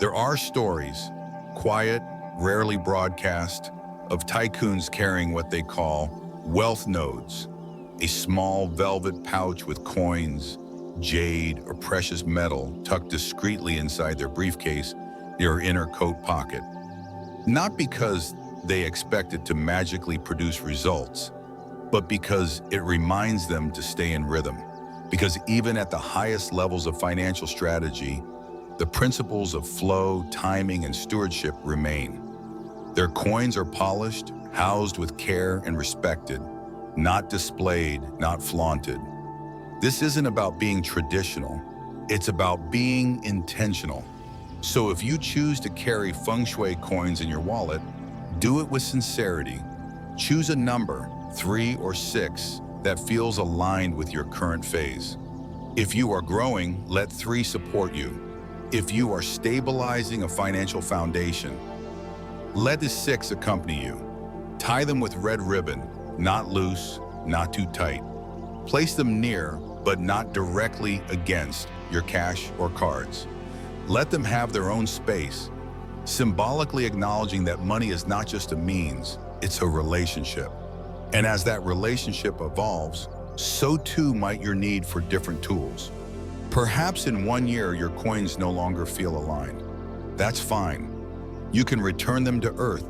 There are stories, quiet, rarely broadcast, of tycoons carrying what they call wealth nodes, a small velvet pouch with coins, jade, or precious metal tucked discreetly inside their briefcase near their inner coat pocket. Not because they expect it to magically produce results, but because it reminds them to stay in rhythm. Because even at the highest levels of financial strategy, the principles of flow, timing, and stewardship remain. Their coins are polished, housed with care, and respected, not displayed, not flaunted. This isn't about being traditional, it's about being intentional. So if you choose to carry Feng Shui coins in your wallet, do it with sincerity. Choose a number, 3 or 6, that feels aligned with your current phase. If you are growing, let 3 support you. If you are stabilizing a financial foundation, let the 6 accompany you. Tie them with red ribbon, not loose, not too tight. Place them near, but not directly against your cash or cards. Let them have their own space, symbolically acknowledging that money is not just a means, it's a relationship. And as that relationship evolves, so too might your need for different tools. Perhaps in 1 year, your coins no longer feel aligned. That's fine. You can return them to earth,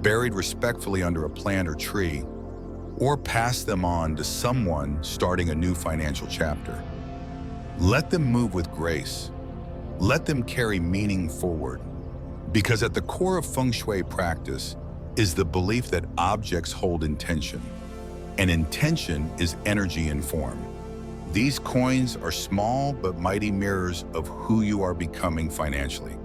buried respectfully under a plant or tree, or pass them on to someone starting a new financial chapter. Let them move with grace. Let them carry meaning forward. Because at the core of Feng Shui practice is the belief that objects hold intention, and intention is energy in form. These coins are small but mighty mirrors of who you are becoming financially.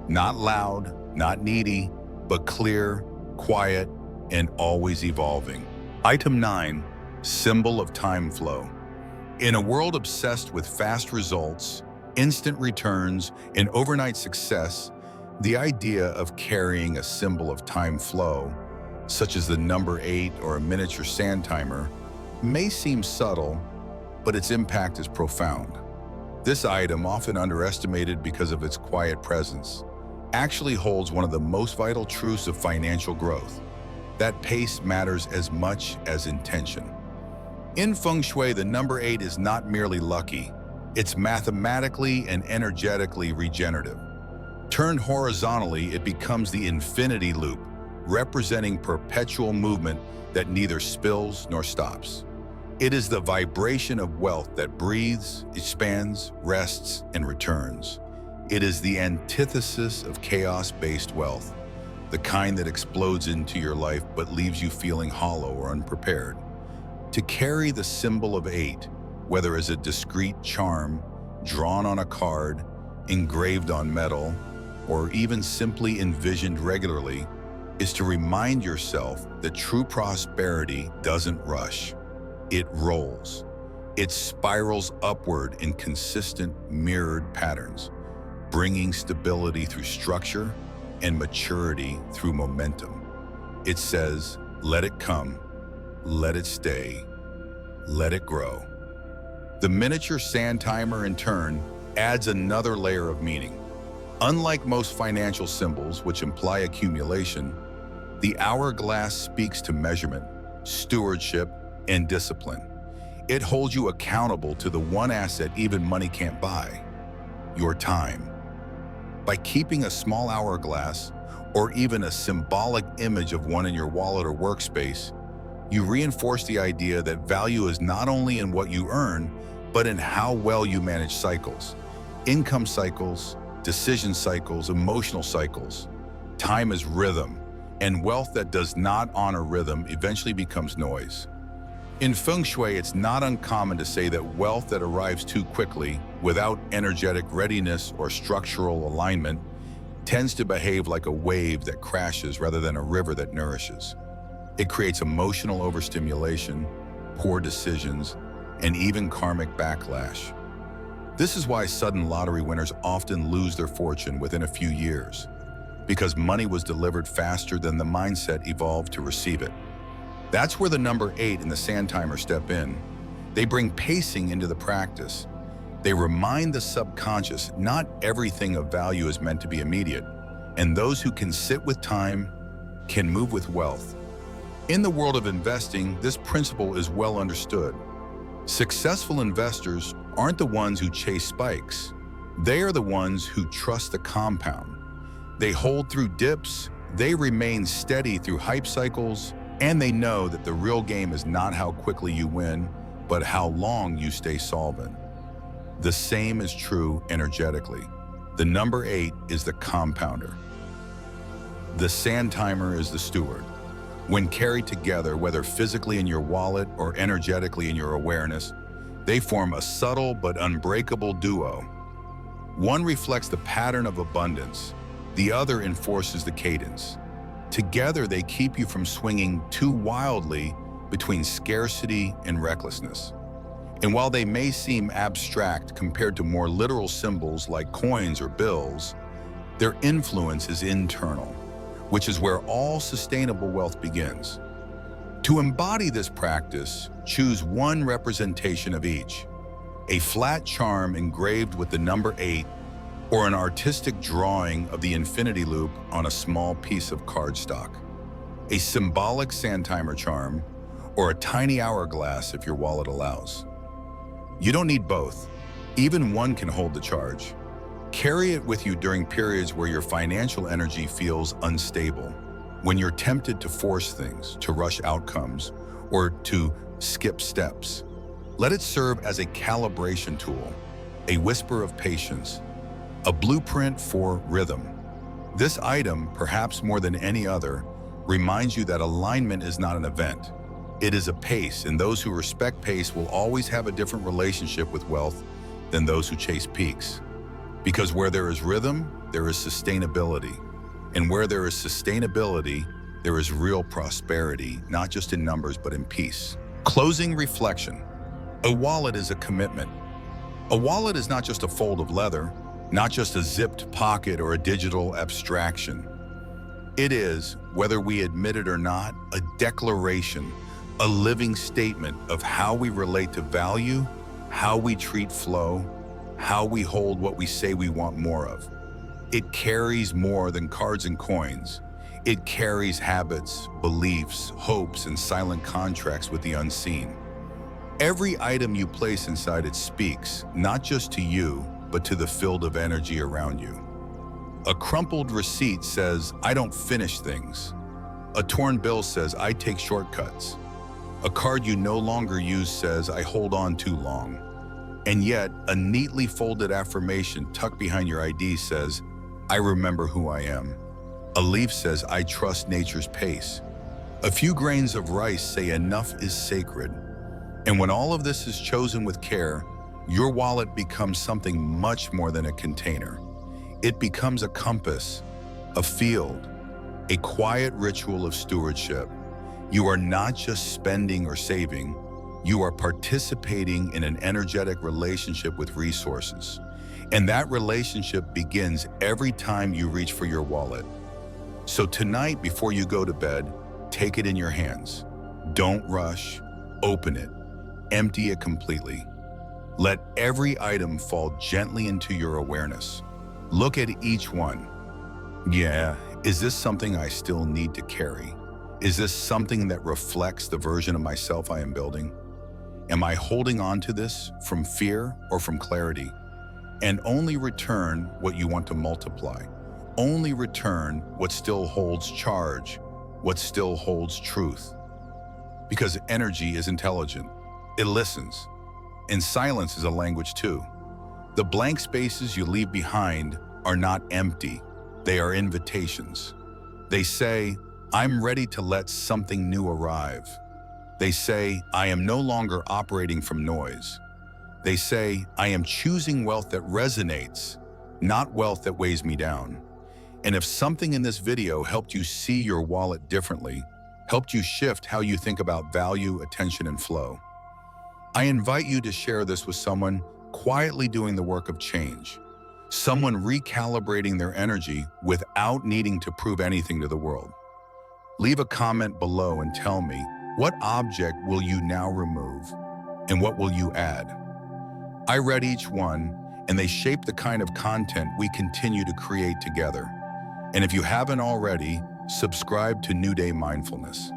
Not loud, not needy, but clear, quiet, and always evolving. Item 9, symbol of time flow. In a world obsessed with fast results, instant returns, and overnight success, the idea of carrying a symbol of time flow, such as the number 8 or a miniature sand timer, may seem subtle, but its impact is profound. This item, often underestimated because of its quiet presence, actually holds one of the most vital truths of financial growth: that pace matters as much as intention. In Feng Shui, the number 8 is not merely lucky, it's mathematically and energetically regenerative. Turned horizontally, it becomes the infinity loop, representing perpetual movement that neither spills nor stops. It is the vibration of wealth that breathes, expands, rests, and returns. It is the antithesis of chaos-based wealth, the kind that explodes into your life but leaves you feeling hollow or unprepared. To carry the symbol of 8, whether as a discreet charm, drawn on a card, engraved on metal, or even simply envisioned regularly, is to remind yourself that true prosperity doesn't rush. It rolls. It spirals upward in consistent, mirrored patterns, bringing stability through structure and maturity through momentum. It says, let it come, let it stay, let it grow. The miniature sand timer, in turn, adds another layer of meaning. Unlike most financial symbols, which imply accumulation, the hourglass speaks to measurement, stewardship, and discipline. It holds you accountable to the one asset even money can't buy: your time. By keeping a small hourglass, or even a symbolic image of one in your wallet or workspace, you reinforce the idea that value is not only in what you earn, but in how well you manage cycles. Income cycles, decision cycles, emotional cycles. Time is rhythm, and wealth that does not honor rhythm eventually becomes noise. In Feng Shui, it's not uncommon to say that wealth that arrives too quickly, without energetic readiness or structural alignment, tends to behave like a wave that crashes rather than a river that nourishes. It creates emotional overstimulation, poor decisions, and even karmic backlash. This is why sudden lottery winners often lose their fortune within a few years, because money was delivered faster than the mindset evolved to receive it. That's where the number 8 and the sand timer step in. They bring pacing into the practice. They remind the subconscious not everything of value is meant to be immediate, and those who can sit with time can move with wealth. In the world of investing, this principle is well understood. Successful investors aren't the ones who chase spikes. They are the ones who trust the compound. They hold through dips, they remain steady through hype cycles, and they know that the real game is not how quickly you win, but how long you stay solvent. The same is true energetically. The number 8 is the compounder. The sand timer is the steward. When carried together, whether physically in your wallet or energetically in your awareness, they form a subtle but unbreakable duo. One reflects the pattern of abundance, the other enforces the cadence. Together, they keep you from swinging too wildly between scarcity and recklessness. And while they may seem abstract compared to more literal symbols like coins or bills, their influence is internal, which is where all sustainable wealth begins. To embody this practice, choose one representation of each: a flat charm engraved with the number 8, or an artistic drawing of the infinity loop on a small piece of cardstock, a symbolic sand timer charm, or a tiny hourglass if your wallet allows. You don't need both. Even one can hold the charge. Carry it with you during periods where your financial energy feels unstable, when you're tempted to force things, to rush outcomes, or to skip steps. Let it serve as a calibration tool, a whisper of patience, a blueprint for rhythm. This item, perhaps more than any other, reminds you that alignment is not an event. It is a pace, and those who respect pace will always have a different relationship with wealth than those who chase peaks. Because where there is rhythm, there is sustainability. And where there is sustainability, there is real prosperity, not just in numbers, but in peace. Closing reflection. A wallet is a commitment. A wallet is not just a fold of leather, not just a zipped pocket or a digital abstraction. It is, whether we admit it or not, a declaration, a living statement of how we relate to value, how we treat flow, how we hold what we say we want more of. It carries more than cards and coins. It carries habits, beliefs, hopes, and silent contracts with the unseen. Every item you place inside it speaks, not just to you, but to the field of energy around you. A crumpled receipt says, "I don't finish things." A torn bill says, "I take shortcuts." A card you no longer use says, "I hold on too long." And yet, a neatly folded affirmation tucked behind your ID says, "I remember who I am." A leaf says, "I trust nature's pace." A few grains of rice say, "Enough is sacred." And when all of this is chosen with care, your wallet becomes something much more than a container. It becomes a compass, a field, a quiet ritual of stewardship. You are not just spending or saving, you are participating in an energetic relationship with resources. And that relationship begins every time you reach for your wallet. So tonight, before you go to bed, take it in your hands. Don't rush, open it, empty it completely. Let every item fall gently into your awareness. Look at each one. Yeah, is this something I still need to carry? Is this something that reflects the version of myself I am building? Am I holding on to this from fear or from clarity? And only return what you want to multiply. Only return what still holds charge, what still holds truth. Because energy is intelligent. It listens. And silence is a language too. The blank spaces you leave behind are not empty. They are invitations. They say, "I'm ready to let something new arrive." They say, "I am no longer operating from noise." They say, "I am choosing wealth that resonates, not wealth that weighs me down." And if something in this video helped you see your wallet differently, helped you shift how you think about value, attention, and flow, I invite you to share this with someone quietly doing the work of change, someone recalibrating their energy without needing to prove anything to the world. Leave a comment below and tell me, what object will you now remove and what will you add? I read each one, and they shape the kind of content we continue to create together. And if you haven't already, subscribe to New Day Mindfulness.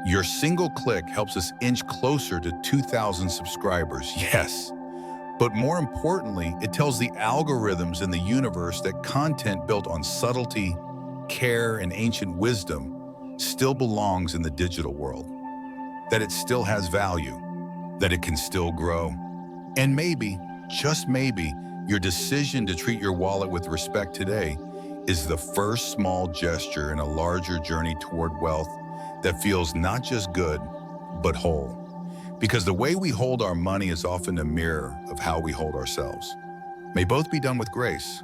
Your single click helps us inch closer to 2,000 subscribers, yes. But more importantly, it tells the algorithms in the universe that content built on subtlety, care, and ancient wisdom still belongs in the digital world. That it still has value, that it can still grow. And maybe, just maybe, your decision to treat your wallet with respect today is the first small gesture in a larger journey toward wealth that feels not just good, but whole. Because the way we hold our money is often a mirror of how we hold ourselves. May both be done with grace.